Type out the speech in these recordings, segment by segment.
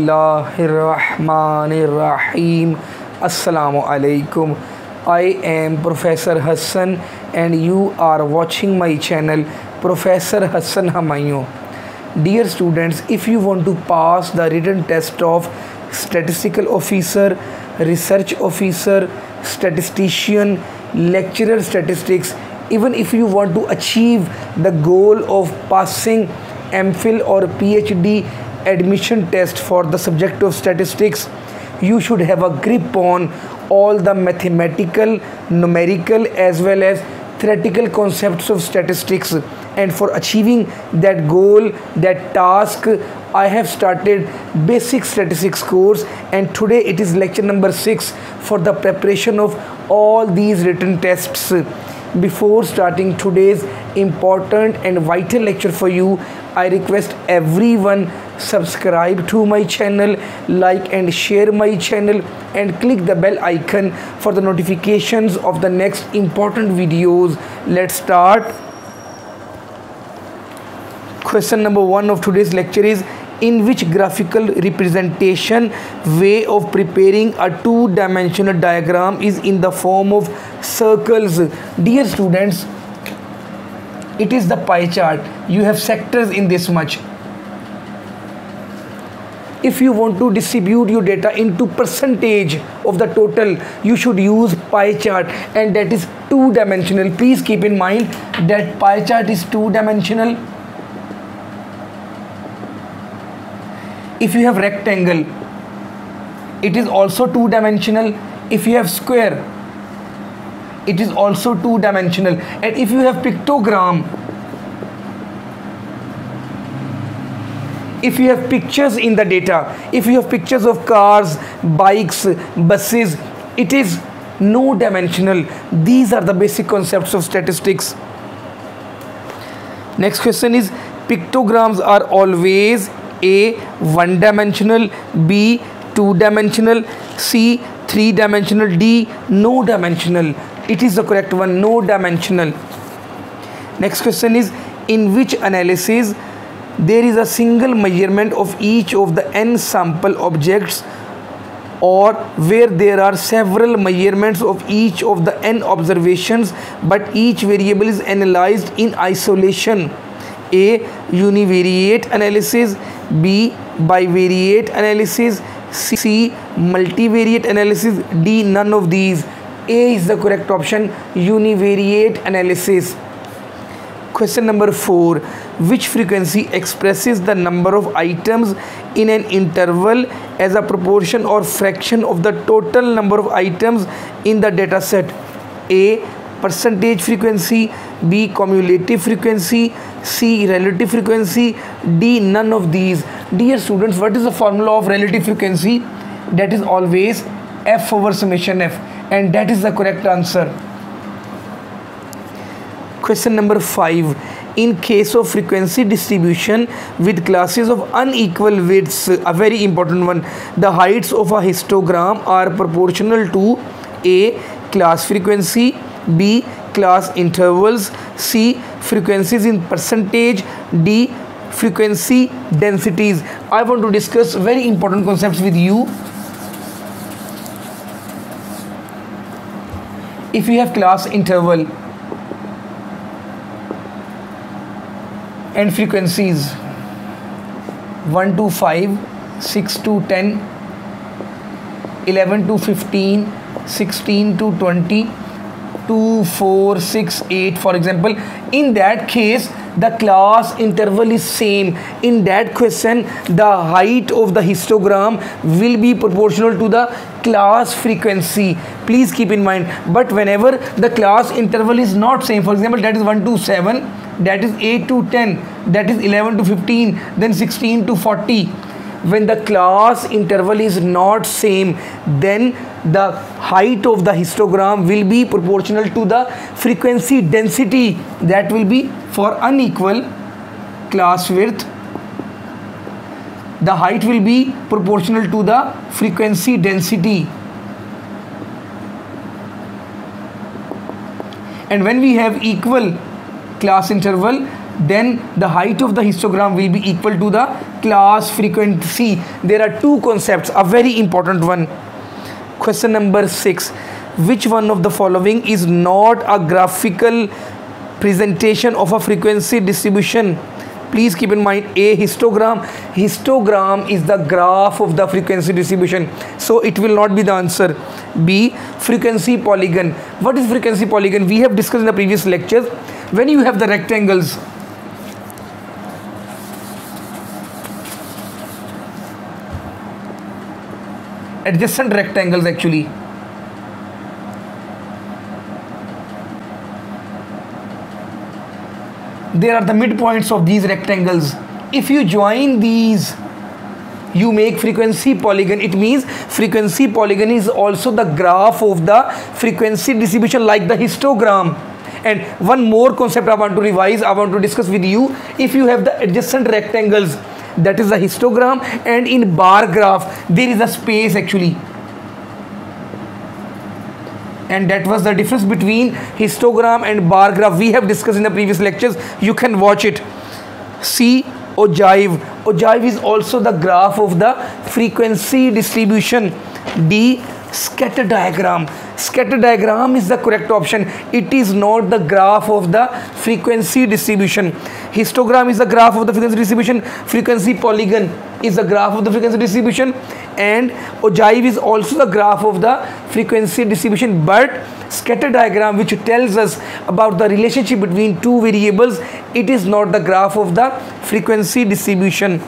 Bismillahirrahmanirrahim. Assalamu alaikum. I am Professor Hassan and you are watching my channel Professor Hassan Humayun. Dear students, if you want to pass the written test of statistical officer, research officer, statistician, lecturer statistics, even if you want to achieve the goal of passing MPhil or PhD admission test for the subject of statistics, you should have a grip on all the mathematical, numerical as well as theoretical concepts of statistics. And for achieving that goal, that task, I have started basic statistics course, and today it is lecture number 6 for the preparation of all these written tests. Before starting today's important and vital lecture for you, I request everyone subscribe to my channel, like and share my channel, and click the bell icon for the notifications of the next important videos. Let's start. Question number 1 of today's lecture is: in which graphical representation way of preparing a two-dimensional diagram is in the form of circles? Dear students, it is the pie chart. You have sectors in this much. If you want to distribute your data into percentage of the total, you should use pie chart, and that is two-dimensional. Please keep in mind that pie chart is two-dimensional. If you have rectangle, it is also two-dimensional. If you have square, it is also two-dimensional. And if you have pictogram, if you have pictures in the data, if you have pictures of cars, bikes, buses, it is no dimensional. These are the basic concepts of statistics. Next question is: pictograms are always A, one-dimensional, B, two-dimensional, C, three-dimensional, D, no dimensional. It is the correct one, no dimensional. Next question is: in which analysis there is a single measurement of each of the n sample objects, or where there are several measurements of each of the n observations but each variable is analyzed in isolation? A, univariate analysis, B, bivariate analysis, C, multivariate analysis, D, none of these. A is the correct option, univariate analysis. Question number 4: which frequency expresses the number of items in an interval as a proportion or fraction of the total number of items in the data set? A, percentage frequency, B, cumulative frequency, C, relative frequency, D, none of these. Dear students, what is the formula of relative frequency? That is always F over summation F, and that is the correct answer. Question number 5: in case of frequency distribution with classes of unequal widths, a very important one, the heights of a histogram are proportional to A, class frequency, B, class intervals, C, frequencies in percentage, D, frequency densities. I want to discuss very important concepts with you. If you have class interval and frequencies 1 to 5, 6 to 10, 11 to 15, 16 to 20, 2, 4, 6, 8, for example, in that case the class interval is same. In that question, the height of the histogram will be proportional to the class frequency. Please keep in mind. But whenever the class interval is not same, for example, that is 1 to 7, that is 8 to 10, that is 11 to 15, then 16 to 40. When the class interval is not same, then the height of the histogram will be proportional to the frequency density. That will be for unequal class width. The height will be proportional to the frequency density. And when we have equal class interval, then the height of the histogram will be equal to the class frequency. There are two concepts, a very important one. Question number 6. Which one of the following is not a graphical presentation of a frequency distribution? Please keep in mind, A, histogram. Histogram is the graph of the frequency distribution, so it will not be the answer. B, frequency polygon. What is frequency polygon? We have discussed in the previous lectures. When you have the rectangles, adjacent rectangles actually, there are the midpoints of these rectangles. If you join these, you make frequency polygon. It means frequency polygon is also the graph of the frequency distribution, like the histogram. And one more concept I want to revise, I want to discuss with you. If you have the adjacent rectangles, that is the histogram, and in bar graph there is a space actually, and that was the difference between histogram and bar graph. We have discussed in the previous lectures. You can watch it. C, ogive. Ogive is also the graph of the frequency distribution. D, scatter diagram. Scatter diagram is the correct option. It is not the graph of the frequency distribution. Histogram is the graph of the frequency distribution. Frequency polygon is the graph of the frequency distribution, and ogive is also the graph of the frequency distribution. But scatter diagram, which tells us about the relationship between two variables, it is not the graph of the frequency distribution.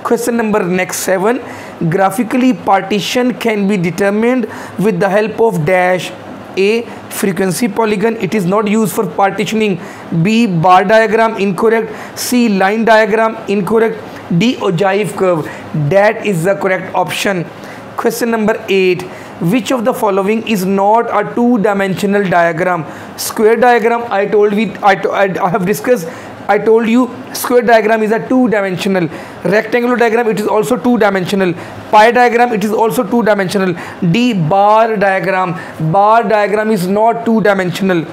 Question number next 7. Graphically partition can be determined with the help of dash. A, frequency polygon, it is not used for partitioning. B, bar diagram, incorrect. C, line diagram, incorrect. D, ogive curve, that is the correct option. Question number 8. Which of the following is not a two-dimensional diagram? Square diagram, I have discussed. I told you square diagram is a two-dimensional. Rectangular diagram, it is also two-dimensional. Pie diagram, it is also two-dimensional. D, bar diagram. Bar diagram is not two-dimensional.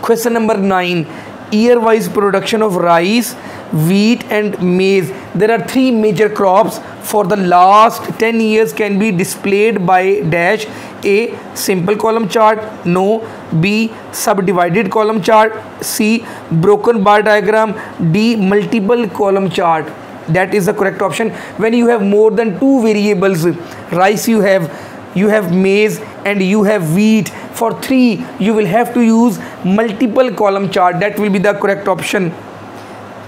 Question number 9. Year-wise production of rice, wheat and maize. There are three major crops for the last 10 years can be displayed by dash. A, simple column chart. No. B, subdivided column chart. C, broken bar diagram. D, multiple column chart. That is the correct option. When you have more than two variables, rice you have maize and you have wheat, for three you will have to use multiple column chart. That will be the correct option.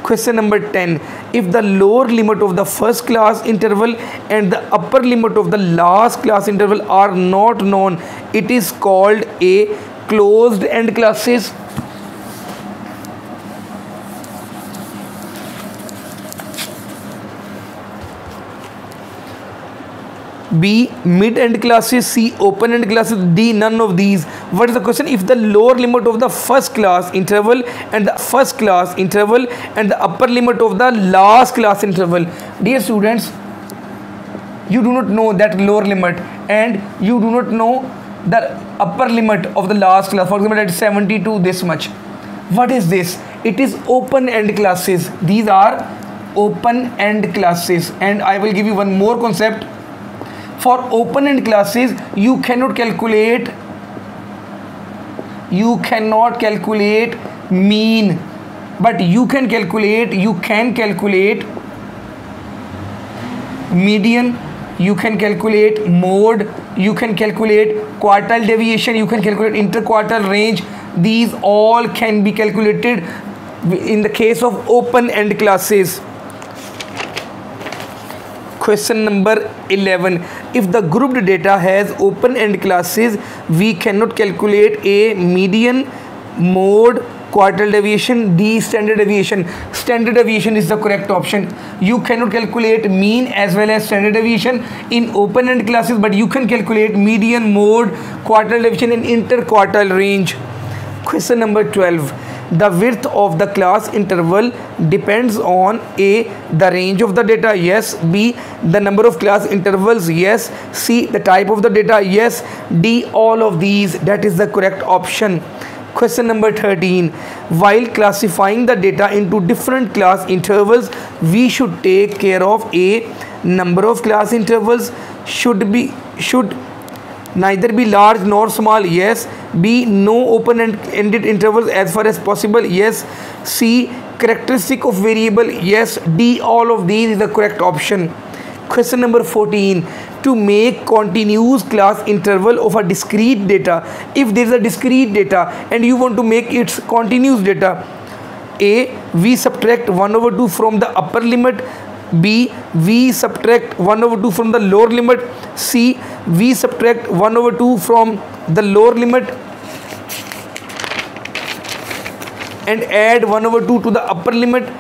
Question number 10. If the lower limit of the first class interval and the upper limit of the last class interval are not known, it is called a closed end classes. B, mid-end classes. C, open-end classes. D, none of these. What is the question? If the lower limit of the first class interval and the first class interval and the upper limit of the last class interval. Dear students, you do not know that lower limit and you do not know the upper limit of the last class. For example, at 72 this much. What is this? It is open-end classes. These are open-end classes. And I will give you one more concept. For open-end classes, you cannot calculate mean, but you can calculate median, you can calculate mode, you can calculate quartile deviation, you can calculate interquartile range. These all can be calculated in the case of open-end classes. Question number 11. If the grouped data has open-end classes, we cannot calculate A, median, mode, quartile deviation. D, standard deviation. Standard deviation is the correct option. You cannot calculate mean as well as standard deviation in open-end classes, but you can calculate median, mode, quartile deviation and interquartile range. Question number 12. The width of the class interval depends on A, the range of the data, yes. B, the number of class intervals, yes. C, the type of the data, yes. D, all of these. That is the correct option. Question number 13. While classifying the data into different class intervals, we should take care of A. Number of class intervals should neither be large nor small. Yes. B. No open-ended intervals as far as possible. Yes. C. Characteristic of variable. Yes. D. All of these is the correct option. Question number 14. To make continuous class interval of a discrete data, if there is a discrete data and you want to make its continuous data, A. We subtract 1/2 from the upper limit. B. We subtract 1/2 from the lower limit. C. We subtract 1/2 from the lower limit and add 1/2 to the upper limit.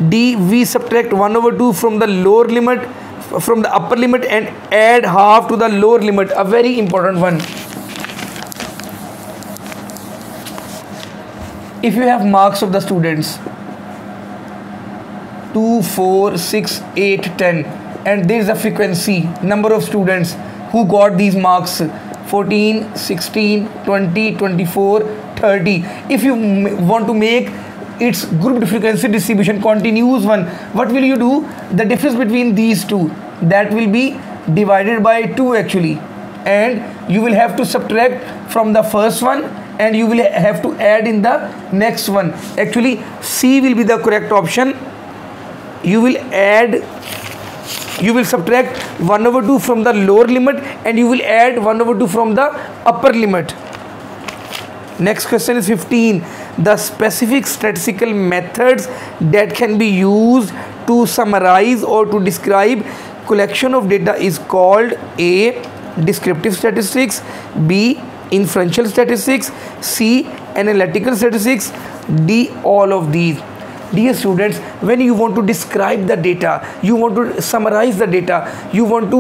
D. We subtract 1/2 from the lower limit from the upper limit and add half to the lower limit. A very important one. If you have marks of the students 2, 4, 6, 8, 10 and there is a frequency number of students who got these marks 14, 16, 20, 24, 30. If you want to make its grouped frequency distribution continuous one, what will you do? The difference between these two, that will be divided by 2 actually, and you will have to subtract from the first one and you will have to add in the next one. Actually C will be the correct option. You will subtract 1/2 from the lower limit and you will add 1/2 from the upper limit. Next question is 15. The specific statistical methods that can be used to summarize or to describe collection of data is called A. Descriptive statistics, B. Inferential statistics, C. Analytical statistics, D. All of these. Dear students, when you want to describe the data, you want to summarize the data, you want to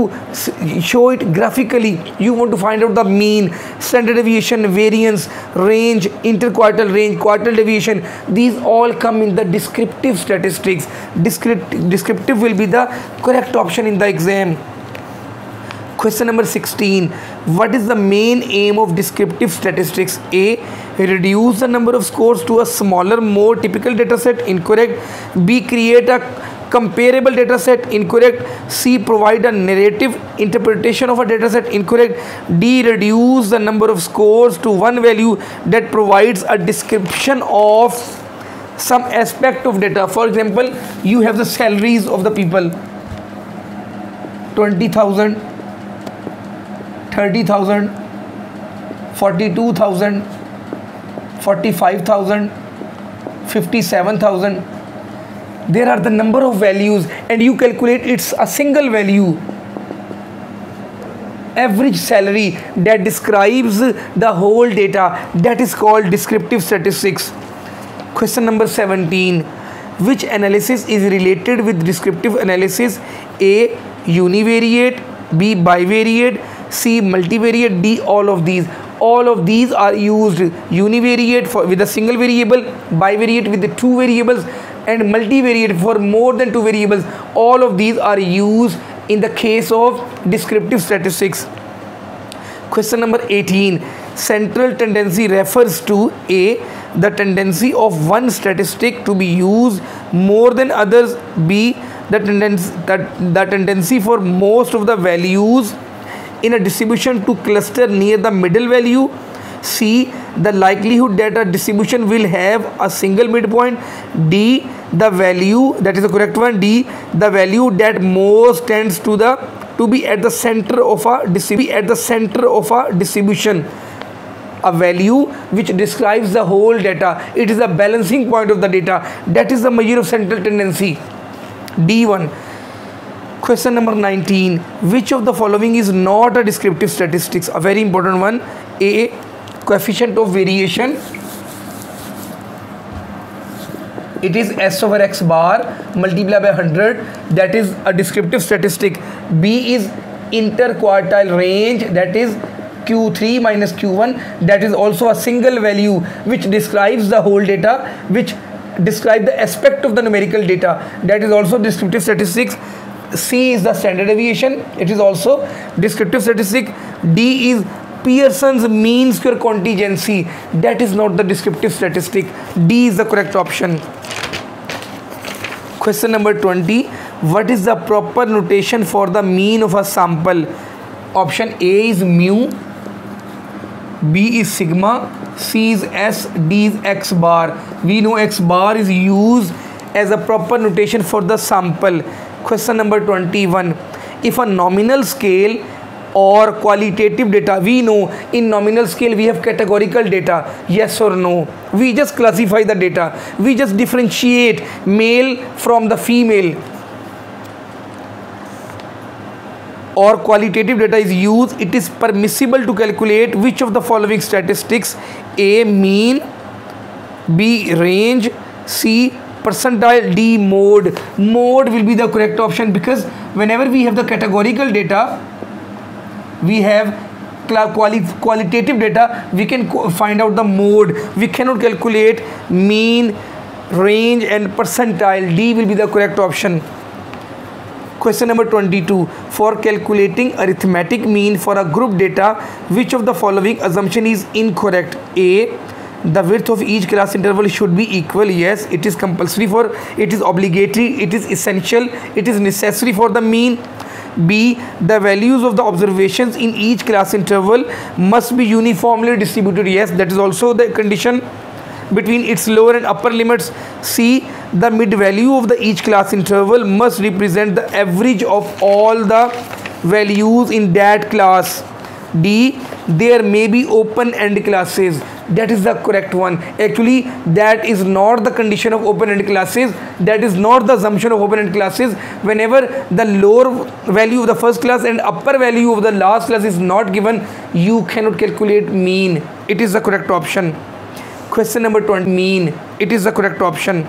show it graphically, you want to find out the mean, standard deviation, variance, range, interquartile range, quartile deviation, these all come in the descriptive statistics. Descriptive will be the correct option in the exam. Question number 16. What is the main aim of descriptive statistics? A. Reduce the number of scores to a smaller, more typical data set. Incorrect. B. Create a comparable data set. Incorrect. C. Provide a narrative interpretation of a data set. Incorrect. D. Reduce the number of scores to one value that provides a description of some aspect of data. For example, you have the salaries of the people 20,000, 30,000, 42,000, 45,000, 57,000. There are the number of values and you calculate it's a single value. Average salary that describes the whole data, that is called descriptive statistics. Question number 17. Which analysis is related with descriptive analysis? A. Univariate, B. Bivariate, C. Multivariate, D. All of these. All of these are used. Univariate with a single variable, bivariate with the two variables, and multivariate for more than two variables. All of these are used in the case of descriptive statistics. Question number 18. Central tendency refers to A. The tendency of one statistic to be used more than others. B. The tendency for most of the values in a distribution to cluster near the middle value. C. The likelihood that a distribution will have a single midpoint. D. The value, that is the correct one, D. The value that most tends to be at the center of a distribution. A value which describes the whole data. It is the balancing point of the data. That is the measure of central tendency. D1. Question number 19. Which of the following is not a descriptive statistics? A very important one. A. Coefficient of variation. It is S over X bar multiplied by 100. That is a descriptive statistic. B is interquartile range. That is Q3 minus Q1. That is also a single value which describes the whole data, which describe the aspect of the numerical data. That is also descriptive statistics. C is the standard deviation. It is also descriptive statistic. D is Pearson's mean square contingency, that is not the descriptive statistic. D is the correct option. Question number 20. What is the proper notation for the mean of a sample? Option A is mu, B is sigma, C is S, D is x bar. We know x bar is used as a proper notation for the sample. Question number 21. If a nominal scale or qualitative data, we know in nominal scale we have categorical data, yes or no. We just classify the data, we just differentiate male from the female. Or qualitative data is used, it is permissible to calculate which of the following statistics? A, mean, B, range, C, percentile, D, mode. Mode will be the correct option, because whenever we have the categorical data, we have qualitative data, we can find out the mode. We cannot calculate mean, range and percentile. D will be the correct option. Question number 22. For calculating arithmetic mean for a group data, which of the following assumption is incorrect? A, the width of each class interval should be equal. Yes, it is compulsory for, it is obligatory, it is essential, it is necessary for the mean. B, the values of the observations in each class interval must be uniformly distributed. Yes, that is also the condition between its lower and upper limits. C, the mid value of the each class interval must represent the average of all the values in that class. D, there may be open-end classes. That is the correct one. Actually, that is not the condition of open-end classes. That is not the assumption of open-end classes. Whenever the lower value of the first class and upper value of the last class is not given, you cannot calculate mean. It is the correct option. Question number 20, mean. It is the correct option.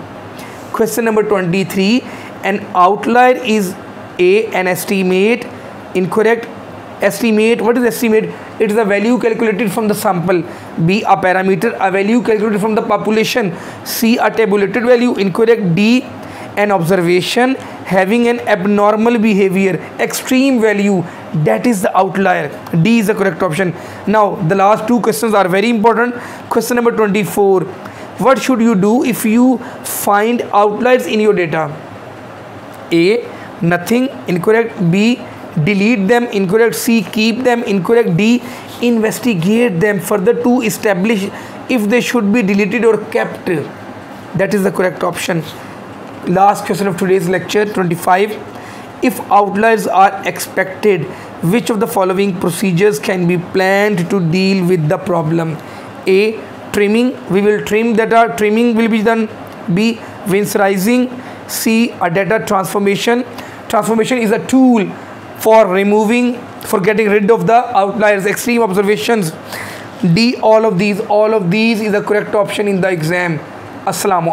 Question number 23, an outlier is A, an estimate. Incorrect. Estimate, what is estimate? It is a value calculated from the sample. B, a parameter, a value calculated from the population. C, a tabulated value. Incorrect. D, an observation having an abnormal behavior, extreme value, that is the outlier. D is the correct option. Now the last two questions are very important. Question number 24. What should you do if you find outliers in your data? A, nothing. Incorrect. B, delete them. Incorrect. C, keep them. Incorrect. D, investigate them further to establish if they should be deleted or kept. That is the correct option. Last question of today's lecture, 25. If outliers are expected, which of the following procedures can be planned to deal with the problem? A, trimming, we will trim data, trimming will be done. B, Winsorizing. C, a data transformation. Transformation is a tool for removing, for getting rid of the outliers, extreme observations. D, all of these is the correct option in the exam. Assalamu alaikum.